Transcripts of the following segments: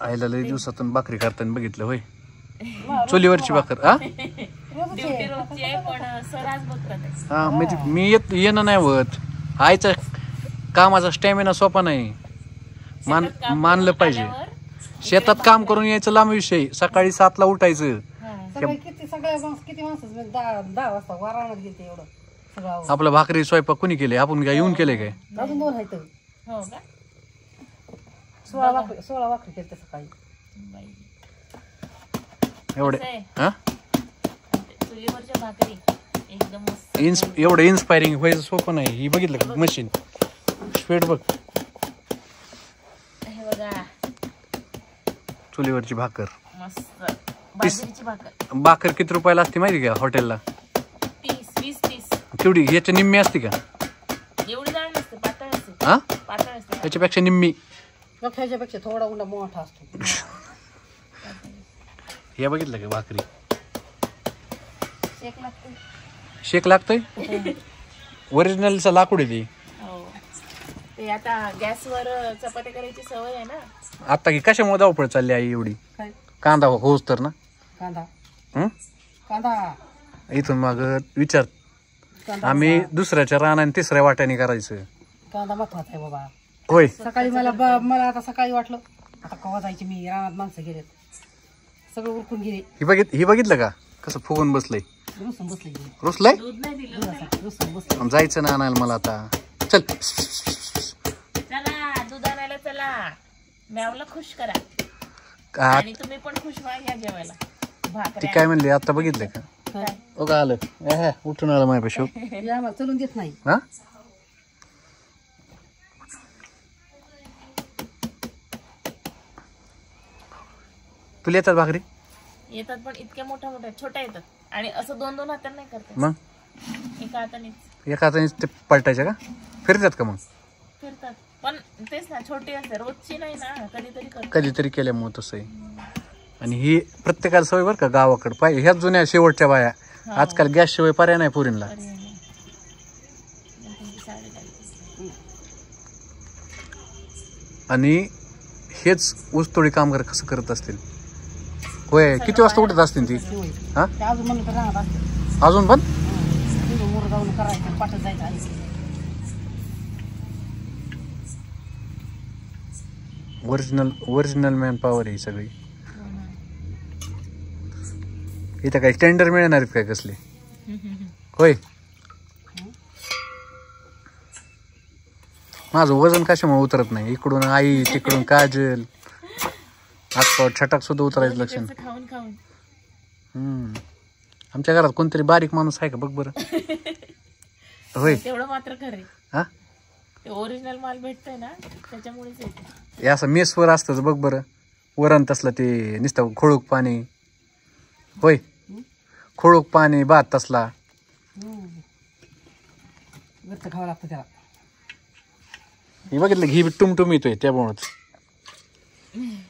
आईला लय दिवसातून भाकरी करताना बघितलं होय. चुलीवरची भाकर. हा म्हणजे मी येणं नाही होत. आईचा कामाचा स्टॅमिना सोपा नाही. मानलं पाहिजे. शेतात काम करून यायचं लांब विषय. सकाळी 7ला उठायचं. आपलं भाकरी स्वयंपाक कुणी केले? आपण काय येऊन केले काय? 16 भाकरी केली सकाळी एवढे. हा चुलीवरच्या भाकरी एकदम एवढं इन्स्पायरिंग व्हायचं सोपं नाही. ही बघितलं का मशीन? स्पीड बघ. हे बघा चुलीवरची भाकर मस्त. बाजरीची भाकर. भाकर किती रुपयाला असते माहिती का हॉटेलला? 20-30. केवढी? याच्या निम्मी असते का? एवढी जाड नसते, पातळ असते. हा पातळ असते. त्याच्यापेक्षा निम्मी. ह्याच्यापेक्षा थोडा उंडा मोठा असतो. हे बघितलं का भाकरी? शेक लागते. शेक लागतोय. ओरिजिनलचा लाकूड आहे ती. ते आता गॅसवर चपाती करायची सवय आहे ना. आता की कशामुळे धावपळ चालली आई एवढी? काय कांदा होऊच तर ना. कांदा इथून मग विचार आम्ही दुसऱ्याच्या रानाने तिसऱ्या वाट्याने करायचं. कांदा महत्वाचा आहे बाबा. होय. सकाळी मला आता सकाळी वाटलं आता कवा जायची. मी रानात माणसं गेलेत सगळं उरकून गेले. ही बघितलं का कसं फुगून बसलंय? रुसून बसले. रुसलंय. दूध नाही दिलं. रुसून बसले. जायचं ना आणायला मला आता. चल चला दूध आणायला चला. मॅवला खुश करा आणि तुम्ही पण खुश व्हा या जेवायला. ती काय म्हणली आता बघितलं का? ओ का आलं उठून आलं माझ्यापाशी. आम्हाला चलून देत नाही. हा तुला येतात भाकरी? येतात पण इतक्या मोठ्या मोठ्या. छोट्या येतात आणि असं 2-2 हाताने नाही करतात. मग एका हाताने. एका हाताने ते पलटायच्या का? फिरतात का मग? फिरतात पण तेच ना, छोटी असते. रोजची नाही ना, कधीतरी करतात. कधीतरी केल्यामुळे तसं आहे. आणि ही प्रत्येकाला सवय बरं का गावाकडे पाहिजे. ह्याच जुन्या शेवटच्या बाया. आजकाल गॅस शिवाय पर्याय नाही पोरींना. आणि हेच ऊसतोडी कामगार कसं करत असतील होय? किती वाजता उठत असतील ती? हा अजून पण ओरिजिनल मॅन पॉवर आहे सगळी. इथं काही टेंडर मिळणार आहेत काय कसले? होय. माझं वजन कशामुळे उतरत नाही? इकडून आई तिकडून काजल. हातपाव छटाक सुद्धा उतरायचं लक्षण. खाऊन खाऊन. आमच्या घरात कोणतरी बारीक माणूस आहे का बघ बरं? होय तेवढं मात्र खरे. हा ते ओरिजिनल माल भेटतोय ना त्याच्यामुळेच येते. हे असं मेसवर असतं बघ बरं. वरण तसलं ते नुसतं खोळूक पाणी. होय खोळूक पाणी भात तसला. खावं लागतं त्याला. हे बघितलं घी टुमटुम येतोय त्यामुळेच.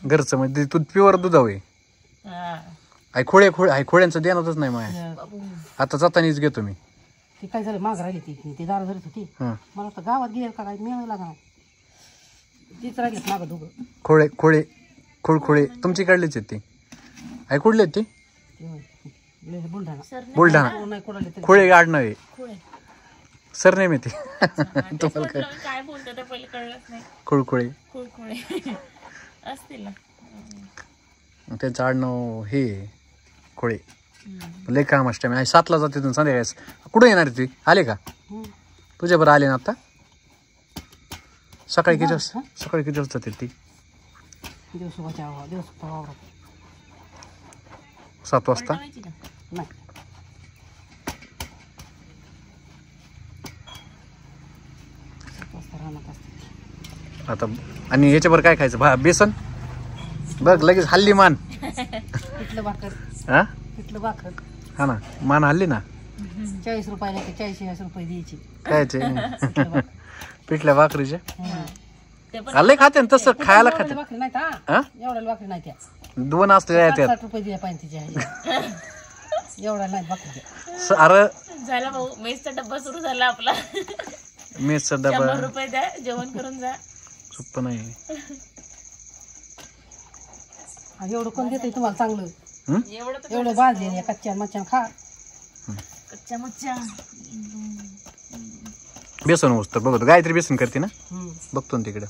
घरचं म्हणजे तू प्युअर दुधाव आहे. खोड्यांचं देणारच नाही माझ्या. आता जातानीच घेतो मी. ती काय झालं माग राहिली ती दार धरत होती. मला तर गावात गेले का काय मिळावं लागणार. तीच राहिलीत मागं दोघं. खोळे तुमच्याकडलीच आहेत ती. आई कुठली आहेत ती? बुलढाणा. खोळे आडनाव आहे. सर नाही माहिती तुम्हाला काय बोलतो ते पहिले कळलंच नाही. खुळखुळे असतील ना त्यांचं आडनाव हे खोळे. लय काम असते. मी 7ला जाते तिथून संध्याकाळी. कुठे येणार ती? आले का तुझ्या बरं? आले ना आता. सकाळी किती वाजता ती? 7 वाजता. नाही आता आणि याच्यावर काय खायचं? बेसन बघ लगेच हल्ली मान. पिठलं भाकर. हा पिठलं भाकर. हा ना मान हल्ली ना. 40 रुपयाला 40 रुपये द्यायची. कायचे पिठल्या भाकरीचे लय खाते तसं खायला खाते. भाकरी नाही एवढ्या भाकरी नाही त्या 2 असते 60 रुपये दिल्या पाहिजे तिच्या. एवढ्या नाही भाकरी. अरे झाला भाऊ मेसचा डब्बा सुरू झाला आपला. मेसचा डब्बा 100 रुपये द्या जेवण करून जा. सोपं नाही. एवढं कोण देतंय तुम्हाला चांगलं? एवढं तर एवढं भाजले कच्च्या मच्छ्या खा. कच्च्या मच्छ्या. बेसन उचतर बघतो. गायत्री बेसन करते ना, हम्म. बघतो ना तिकडं.